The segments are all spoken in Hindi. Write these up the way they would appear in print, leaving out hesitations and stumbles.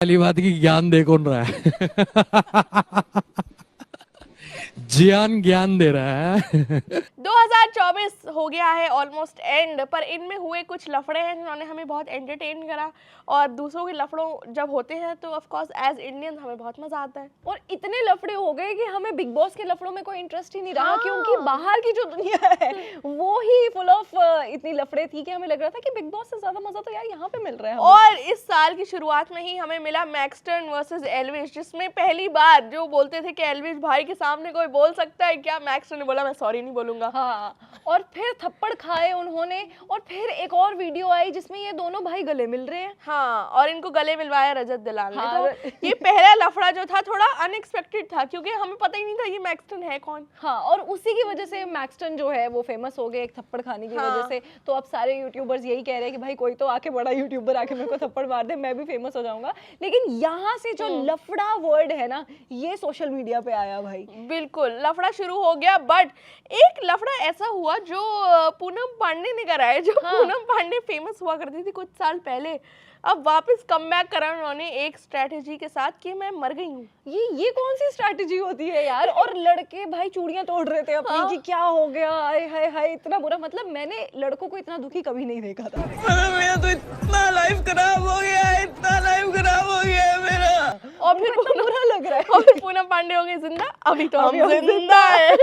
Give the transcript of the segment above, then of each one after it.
वाली बात की ज्ञान दे कौन रहा है? ज्ञान दे रहा है। 2024 हो गया है ऑलमोस्ट एंड, पर इनमें हुए कुछ लफड़े हैं जिन्होंने हमें बहुत एंटरटेन करा। और दूसरों के लफड़ों जब होते हैं तो ऑफ कोर्स एज इंडियन हमें बहुत मजा आता है। और इतने लफड़े हो गए कि हमें बिग बॉस के लफड़ों में कोई इंटरेस्ट ही नहीं रहा। क्योंकि बाहर की जो दुनिया है वो ही फुल ऑफ इतनी लफड़े थी कि हमें लग रहा था कि बिग बॉस से ज्यादा मजा तो यार यहाँ पे मिल रहा है। और इस साल की शुरुआत में ही हमें मिला मैक्सटर्न वर्सेस एल्विश, जिसमें पहली बार जो बोलते थे कि एल्विश भाई के सामने कोई बोल सकता है क्या, मैक्सटर्न ने बोला मैं सॉरी नहीं बोलूंगा। हाँ, और फिर थप्पड़ खाए उन्होंने। और फिर एक और वीडियो आई जिसमें ये दोनों भाई गले मिल रहे हैं। हाँ, और इनको गले मिलवाया रजत दलाल ने। हाँ, तो ये पहला लफड़ा जो था थोड़ा अनएक्सपेक्टेड था, क्योंकि हमें पता ही नहीं था ये मैक्सटर्न है कौन। हाँ, और उसी की वजह से मैक्सटन जो है वो फेमस हो गए एक थप्पड़ खाने की वजह से। तो अब सारे यूट्यूबर्स यही कह रहे हैं कि भाई कोई तो आके बड़ा यूट्यूबर आके मेरे को थप्पड़ मार दे, मैं भी फेमस हो जाऊंगा। लेकिन यहाँ से जो लफड़ा वर्ड है ना, ये सोशल मीडिया पे आया भाई। बिल्कुल लफड़ा शुरू हो गया, बट एक लफड़ा ऐसा हुआ जो पूनम पांडे ने कराया। जो पूनम पांडे फेमस हुआ करती थी कुछ साल पहले, अब वापस कमबैक करा उन्होंने एक स्ट्रेटेजी के साथ कि मैं मर गई हूँ। ये कौन सी स्ट्रेटेजी होती है यार? और लड़के भाई चूड़ियां तोड़ रहे थे अपनी। हाँ। कि क्या हो गया, हाय हाय हाय, इतना बुरा। मतलब मैंने लड़कों को इतना दुखी कभी नहीं देखा था। मेरा तो इतना लाइफ खराब हो गया है, इतना लाइफ खराब हो गया है मेरा। और फिर बुरा लग रहा है। और फिर पूनम पांडे हो गए जिंदा, अभी तो हम जिंदा है।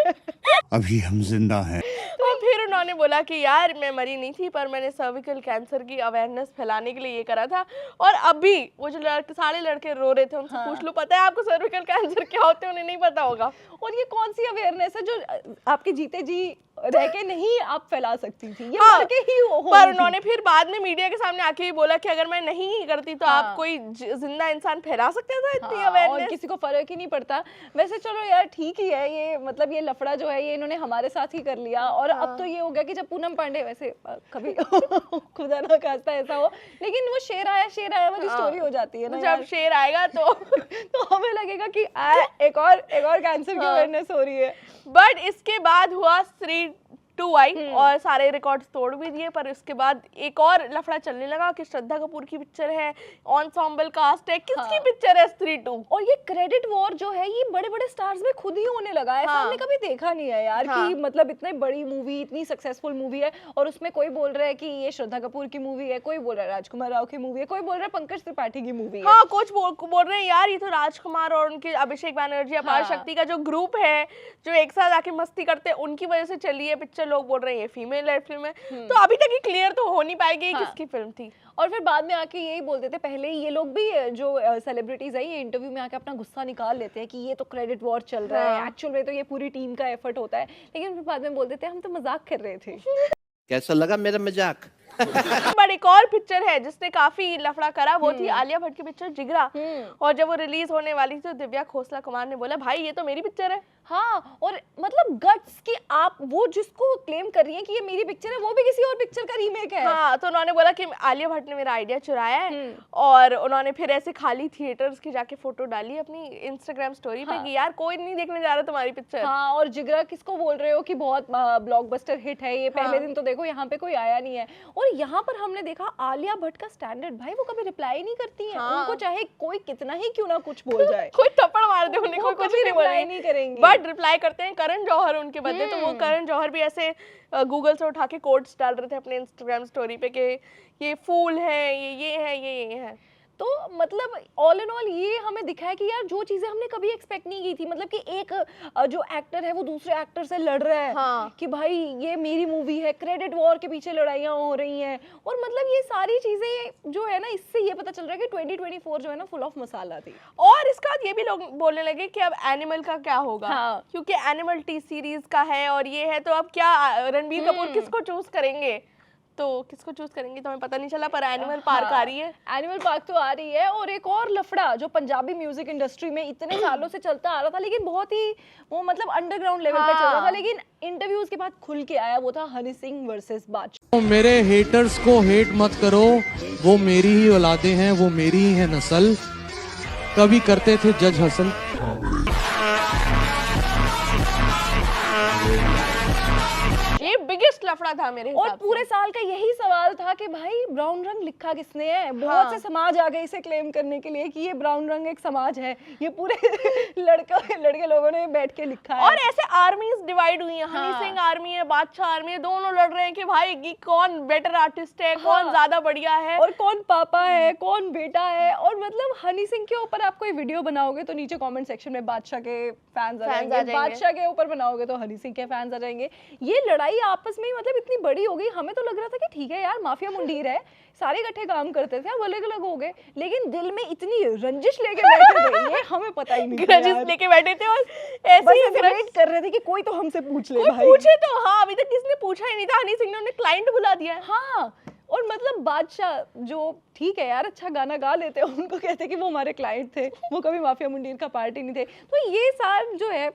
अभी हम जिंदा हैं। तो फिर उन्होंने बोला कि यार मैं मरी नहीं थी, पर मैंने सर्विकल कैंसर की अवेयरनेस फैलाने के लिए ये करा था। और अभी वो जो सारे लड़के रो रहे थे उनसे पूछ लो, पता है आपको सर्विकल कैंसर क्या होते हैं? उन्हें नहीं पता होगा। और ये कौन सी अवेयरनेस है जो आपके जीते जी रह के नहीं आप फैला सकती थी? ये हाँ, मर के ही हो पर उन्होंने फिर बाद में मीडिया के सामने आके ही बोला कि अगर मैं नहीं करती तो आप कोई जिंदा इंसान फैला सकते थे इतनी अवेयरनेस। और किसी को फर्क ही नहीं पड़ता। वैसे चलो यार ठीक ही है ये, मतलब ये लफड़ा जो है ये इन्होंने हमारे साथ ही कर लिया। और अब तो ये हो गया कि जब पूनम पांडे, वैसे कभी खुदा ना खास्ता ऐसा हो, लेकिन वो शेर आया वाली स्टोरी हो जाती है ना। जब शेर आएगा तो तो हमें लगेगा कि एक और कैंसर की अवेयरनेस हो रही है। बट इसके बाद हुआ 3-2 आई और सारे रिकॉर्ड्स तोड़ भी दिए। पर इसके बाद एक और लफड़ा चलने लगा कि श्रद्धा कपूर की पिक्चर है, एंसेंबल कास्ट है, किसकी पिक्चर है 3-2। और ये क्रेडिट वॉर जो है ये बड़े बड़े स्टार्स में खुद ही होने लगा है। हमने कभी देखा नहीं है यार कि मतलब इतनी बड़ी मूवी, इतनी सक्सेसफुल मूवी है और उसमें कोई बोल रहा है कि ये श्रद्धा कपूर की मूवी है, कोई बोल रहा है राजकुमार राव की मूवी है, कोई बोल रहा है पंकज त्रिपाठी की मूवी है। हाँ, कुछ बोल रहे हैं यार ये तो राजकुमार और उनके अभिषेक बैनर्जी अपार शक्ति का जो ग्रुप है जो एक साथ आके मस्ती करते हैं उनकी वजह से चली है पिक्चर। लोग बोल रहे हैं ये फीमेल है फिल्म है। तो अभी तक ये क्लियर तो हो नहीं पाएगी किसकी फिल्म थी। और फिर बाद में आके यही बोल देते, पहले ये लोग भी जो सेलिब्रिटीज है ये इंटरव्यू में आके अपना गुस्सा निकाल लेते हैं कि ये तो क्रेडिट वॉर चल रहा है, एक्चुअल में तो ये पूरी टीम का एफर्ट होता है। लेकिन फिर बाद में बोल देते हैं हम तो मजाक कर रहे थे। कैसा लगा मेरा मजाक? बट एक और पिक्चर है जिसने काफी लफड़ा करा, वो थी आलिया भट्ट की पिक्चर जिगरा। और जब वो रिलीज होने वाली थी तो दिव्या खोसला कुमार ने बोला भाई ये तो मेरी पिक्चर है। हाँ, और मतलब गट्स कि आप वो जिसको क्लेम कर रही हैं कि ये मेरी पिक्चर है वो भी किसी और पिक्चर का रीमेक है। हाँ, तो उन्होंने बोला कि आलिया भट्ट ने मेरा आइडिया चुराया है। और उन्होंने फिर ऐसे खाली थिएटर्स की जाके फोटो डाली अपनी इंस्टाग्राम स्टोरी पे कि यार कोई नहीं देखने जा रहा तुम्हारी पिक्चर। हाँ, और जिगरा किसको बोल रहे हो कि बहुत ब्लॉकबस्टर हिट है ये, पहले दिन तो देखो यहाँ पे कोई आया नहीं है। और यहाँ पर हमने देखा आलिया भट्ट का स्टैंडर्ड, भाई वो कभी रिप्लाई नहीं करती हैं। उनको चाहे कोई कितना ही क्यों ना कुछ बोल जाए, कोई थप्पड़ मार दे उन्हें, कोई कुछ नहीं करेंगे। बट रिप्लाई करते हैं करण जौहर उनके बदले। तो वो करण जौहर भी ऐसे गूगल से उठा के कोट्स डाल रहे थे अपने इंस्टाग्राम स्टोरी पे कि ये फूल है, ये है, ये है। तो मतलब ऑल इन ऑल ये हमें दिखा है कि यार जो चीजें हमने कभी एक्सपेक्ट नहीं की थी, मतलब कि एक जो एक्टर है वो दूसरे एक्टर से लड़ रहा है कि भाई ये मेरी मूवी है, क्रेडिट वॉर के पीछे लड़ाइयाँ हो रही हैं। और मतलब ये सारी चीजें जो है ना, इससे ये पता चल रहा है कि 2024 जो है ना फुल ऑफ मसाला थी। और इसके बाद ये भी लोग बोलने लगे कि अब एनिमल का क्या होगा। क्योंकि एनिमल टी सीरीज का है और ये है, तो अब क्या रणबीर कपूर किसको चूज करेंगे? तो किसको चूज करेंगे तो हमें पता नहीं चला, पर एनिमल पार्क आ रही है। एनिमल पार्क तो आ रही है। और एक और लफड़ा जो पंजाबी म्यूजिक इंडस्ट्री में इतने सालों से चलता आ रहा था, लेकिन बहुत ही वो मतलब अंडरग्राउंड लेवल पे चल रहा था, लेकिन इंटरव्यूज के बाद खुल के आया, वो था हनी सिंह वर्सेस बादशाह। तो मेरे हेटर्स को हेट मत करो, वो मेरी ही औलादे हैं, वो मेरी ही है नस्ल। कभी करते थे जज हसल। ये बिगेस्ट लफड़ा था मेरे और हिसाब पूरे साल का यही सवाल था कि भाई ब्राउन रंग लिखा किसने है। बहुत से समाज आ गए इसे क्लेम करने के लिए कि ये ब्राउन रंग एक समाज है, ये पूरे लड़के लोगों ने बैठ के लिखा है। और ऐसे आर्मीज डिवाइड हुई हैं, हनी सिंह आर्मी है, बादशाह आर्मी है, दोनों लड़ रहे हैं कि भाई कि कौन बेटर आर्टिस्ट है, कौन ज्यादा बढ़िया है और कौन पापा है, कौन बेटा है। और मतलब हनी सिंह के ऊपर आप कोई वीडियो बनाओगे तो नीचे कमेंट सेक्शन में बादशाह के फैंस आ जाएंगे, बादशाह के ऊपर बनाओगे तो हनी सिंह के फैंस आ जाएंगे। ये लड़ाई आपस में मतलब इतनी बड़ी हो गई, हमें तो लग रहा था कि ठीक है यार माफिया मुंडीर है, सारे इकट्ठे काम करते थे, अब अलग अलग हो गए, लेकिन दिल में इतनी रंजिश लेके बैठे थे ये हमें पता ही नहीं था। रंजिश लेके बैठे थे और ऐसे ही वेट कर रहे थे कि कोई तो हमसे पूछ ले भाई। पूछे तो हाँ, अभी तक किसने पूछा ही नहीं था। हनी सिंह ने उन्हें क्लाइंट बुला दिया है। हाँ, और मतलब बादशाह जो ठीक है यार अच्छा गाना गा लेते हैं, उनको कहते कि वो हमारे क्लाइंट थे, वो कभी माफिया मुंडीर का पार्टी नहीं थे। तो ये साल जो है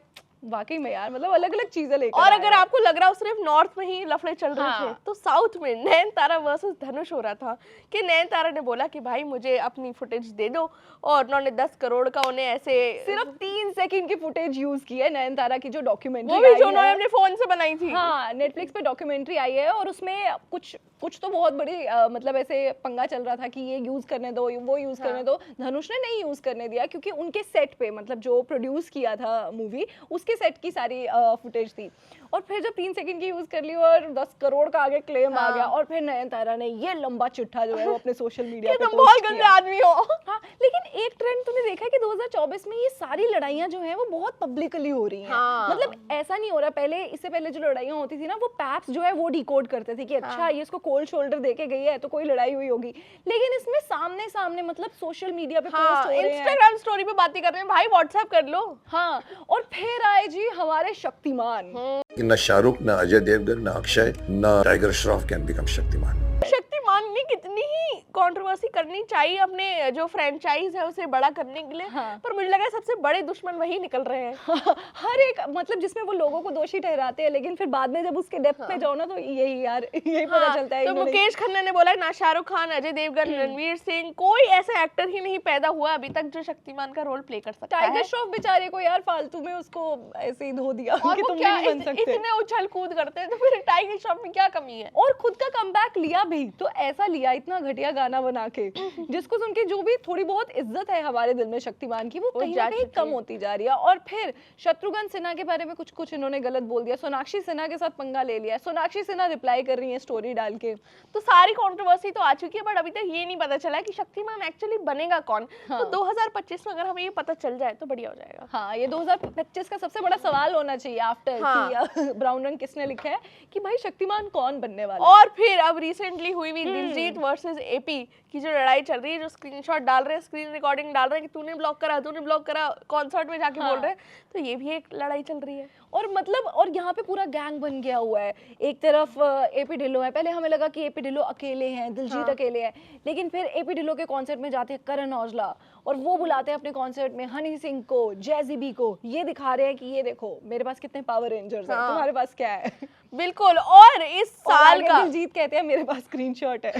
वाकई में यार मतलब अलग अलग चीजें लेकर और अगर आपको लग रहा हो सिर्फ नॉर्थ में ही लफड़े चल रहे हाँ। थे, तो साउथ में नयनतारा वर्सेस धनुष हो रहा था कि नयनतारा ने बोला कि भाई मुझे अपनी फुटेज दे दो, और उन्होंने 10 करोड़ का उन्हें ऐसे सिर्फ 3 सेकंड की फुटेज यूज की है नयनतारा की, जो डॉक्यूमेंट्री वो भी जो उन्होंने अपने फोन से बनाई थी। हाँ, नेटफ्लिक्स पे डॉक्यूमेंट्री आई है और उसमें कुछ तो बहुत बड़ी मतलब ऐसे पंगा चल रहा था कि ये यूज करने दो, वो यूज करने दो। धनुष ने नहीं यूज करने दिया क्योंकि उनके सेट पे मतलब जो प्रोड्यूस किया था मूवी, उसके सेट की सारी फुटेज थी। और फिर जब 3 सेकंड की यूज कर ली और 10 करोड़ का आगे क्लेम आ गया, और फिर नयनतारा ने ये लंबा चिट्ठा जो है वो अपने सोशल मीडिया पे तुम बहुत गंदे आदमी हो। हाँ, लेकिन एक ट्रेंड तूने देखा है कि 2024 में ये सारी लड़ाइयां जो हैं वो बहुत पब्लिकली हो रही हैं। हाँ। मतलब ऐसा नहीं हो रहा, पहले इससे पहले जो लड़ाइयां होती थी ना, वो पैप्स जो है वो डिकोड करते थे कि अच्छा ये इसको कोल्ड शोल्डर देके गई है तो कोई लड़ाई हुई होगी, लेकिन इसमें सामने सामने मतलब सोशल मीडिया पे पोस्ट हो रहे हैं, इंस्टाग्राम स्टोरी पे बातें कर रहे हैं, भाई व्हाट्सएप कर लो। हाँ, और फिर आए जी हमारे शक्तिमान। न शाहरुख, न अजय देवगन, न अक्षय, न tiger Shroff can become Shaktimaan. Shaktimaan ने कितनी ही कंट्रोवर्सी करनी चाहिए अपने जो फ्रेंचाइज है उसे बड़ा करने के लिए, पर मुझे लगा सबसे बड़े दुश्मन वही निकल रहे हैं। हर एक मतलब जिसमें वो लोगों को दोषी ठहराते हैं, लेकिन फिर बाद में जब उसके डेप्थ पे जाओ ना तो यही यार यही पता चलता है। तो मुकेश खन्ना ने बोला ना शाहरुख खान, अजय देवगन, रणवीर सिंह, कोई ऐसा एक्टर ही नहीं पैदा हुआ अभी तक जो शक्तिमान का रोल प्ले कर सकता है। टाइगर श्रॉफ बेचारे को यार फालतू में उसको ऐसे ही धो दिया कि तुम क्या नहीं बन सकते। इतने उछल कूद करते हैं तो फिर टाइगर श्रॉफ में क्या कमी है। और खुद का कमबैक लिया भी तो ऐसा लिया, इतना घटिया गाना बना के जिसको सुन के जो भी थोड़ी बहुत इज्जत है हमारे दिल में शक्तिमान की, वो कहीं ना कहीं कम होती जा रही है। और फिर शत्रुघ्न सिन्हा के बारे में कुछ इन्होंने गलत बोल दिया, सोनाक्षी सिन्हा के साथ पंगा ले लिया, सोनाक्षी सिन्हा रिप्लाई कर रही है स्टोरी डाल के, तो सारी कंट्रोवर्सी तो आ चुकी है, बट अभी तक ये नहीं पता चला है कि शक्तिमान एक्चुअली बनेगा कौन। तो 2025 में अगर हमें ये पता चल जाए तो बढ़िया हो जाएगा। हाँ, ये 2025 का सबसे बड़ा सवाल होना चाहिए आफ्टर कि ब्राउन रंग किसने लिखा है कि भाई शक्तिमान कौन बनने वाला है। और फिर अब रिसेंटली हुई भी दिलजीत वर्सेस एपी की जो लड़ाई चल रही है, जो स्क्रीनशॉट डाल रहे हैं, स्क्रीन रिकॉर्डिंग डाल रहे हैं कि तूने ब्लॉक करा, कॉन्सर्ट में जाके बोल रहे हैं, तो ये भी एक लड़ाई चल रही है। और मतलब और यहाँ पे पूरा गैंग बन गया हुआ है। एक तरफ एपी ढिल्लो है, पहले हमें लगा कि एपी ढिल्लो अकेले हैं, दिलजीत अकेले हैं, लेकिन फिर एपी ढिल्लो के कॉन्सर्ट में जाते हैं करण औजला और वो बुलाते हैं अपने कॉन्सर्ट में हनी सिंह को, जैज़ी बी को, ये दिखा रहे हैं कि ये देखो मेरे पास कितने पावर रेंजर्स हैं, तुम्हारे पास क्या है। बिल्कुल। और इस साल का दिलजीत कहते हैं मेरे पास स्क्रीनशॉट है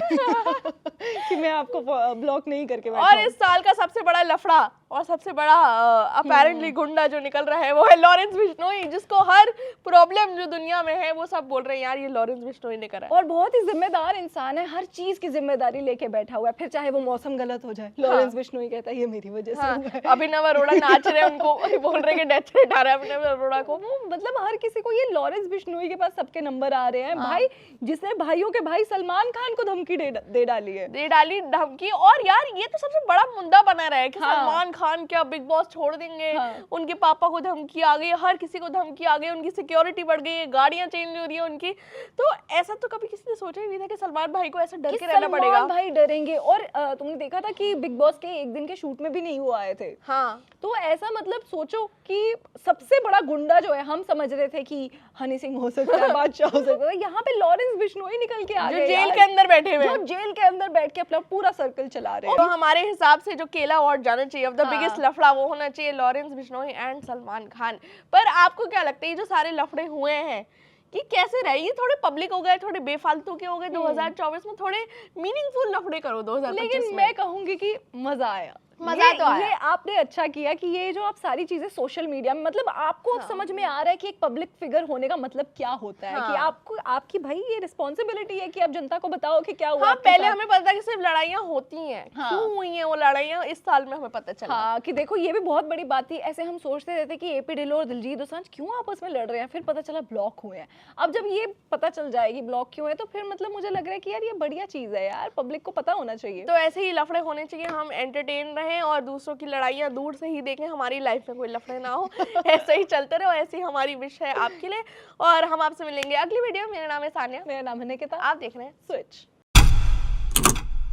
कि मैं आपको ब्लॉक नहीं करके बैठा और हूं। इस साल का सबसे बड़ा लफड़ा और सबसे बड़ा अपेरेंटली गुंडा जो निकल रहा है वो है लॉरेंस बिश्नोई, जिसको हर प्रॉब्लम जो दुनिया में है वो सब बोल रहे हैं यार ये लॉरेंस बिश्नोई ने करा है। और बहुत ही जिम्मेदार इंसान है, हर चीज की जिम्मेदारी लेके बैठा हुआ है, फिर चाहे वो मौसम गलत हो जाए, लॉरेंस बिश्नोई कहता है ये मेरी वजह से हुआ है। अभिनव अरोड़ा नाच रहे हैं, उनको बोल रहे हैं कि डेथ थ्रेट आ रहा है अभिनव अरोड़ा को। वो मतलब हर किसी को ये लॉरेंस बिश्नोई के पास सबके नंबर आ रहे हैं। भाई जिसने भाइयों के भाई सलमान खान को धमकी दे डाली धमकी। और यार ये तो सबसे बड़ा मुद्दा बना रहा है कि सलमान खान क्या बिग बॉस छोड़ देंगे, उनके पापा को धमकी आ गई, हर किसी को धमकी आ गई, उनकी सिक्योरिटी बढ़ गई है, गाड़ियां चेंज हो रही है उनकी। तो ऐसा तो कभी किसी ने सोचा ही नहीं था कि सलमान भाई को ऐसा डर के रहना पड़ेगा। सलमान भाई डरेंगे। और तुमने देखा था कि बिग बॉस के एक दिन के शूट में भी नहीं वो आए थे। हाँ, तो ऐसा मतलब सोचो कि सबसे बड़ा गुंडा जो है, हम समझ रहे थे कि हनी सिंह हो सकता है, बादशाह हो सकता है, यहाँ पे लॉरेंस बिश्नोई निकल के आ गए, जो जेल के अंदर बैठे हुए, जो जेल के अंदर बैठ के अपना पूरा सर्कल चला रहे हैं। तो हमारे हिसाब से जो केला अवार्ड जाना चाहिए ऑफ द बिगेस्ट लफड़ा वो होना चाहिए लॉरेंस बिश्नोई एंड सलमान खान। पर आपको क्या लगता है ये जो सारे लफड़े हुए हैं कि कैसे रहे? ये थोड़े पब्लिक हो गए, थोड़े बेफालतू के हो गए। 2024 में थोड़े मीनिंगफुल लफड़े करो 2025 लेकिन मैं कहूंगी कि मजा आया, मजा तो आया। ये आपने अच्छा किया कि ये जो आप सारी चीजें सोशल मीडिया में, मतलब आपको अब समझ में आ रहा है कि एक पब्लिक फिगर होने का मतलब क्या होता है, कि आपको, आपकी भाई ये रिस्पॉन्सिबिलिटी है कि आप जनता को बताओ कि क्या हुआ। हाँ, पहले हमें पता था कि सिर्फ लड़ाइयाँ होती हैं, क्यों हुई हैं वो लड़ाइयाँ, इस साल में हमें पता चला। हाँ, कि देखो ये भी बहुत बड़ी बात थी। ऐसे हम सोचते रहते कि एपी ढिल्लों और दिलजीत दोसांझ क्यों आपस में लड़ रहे हैं, फिर पता चला ब्लॉक हुए हैं। अब जब ये पता चल जाएगी ब्लॉक क्यों है, तो फिर मतलब मुझे लग रहा है कि यार ये बढ़िया चीज है यार, पब्लिक को पता होना चाहिए। तो ऐसे ही लफड़े होने चाहिए, हम एंटरटेन रहें और दूसरों की लड़ाइयाँ दूर से ही देखें, हमारी लाइफ में कोई लफड़े ना हो। ऐसे ही चलते रहो, ऐसी ही हमारी विश है आपके लिए। और हम आपसे मिलेंगे अगली वीडियो। मेरा नाम है सानिया। मेरा नाम है निकिता। आप देख रहे हैं स्विच।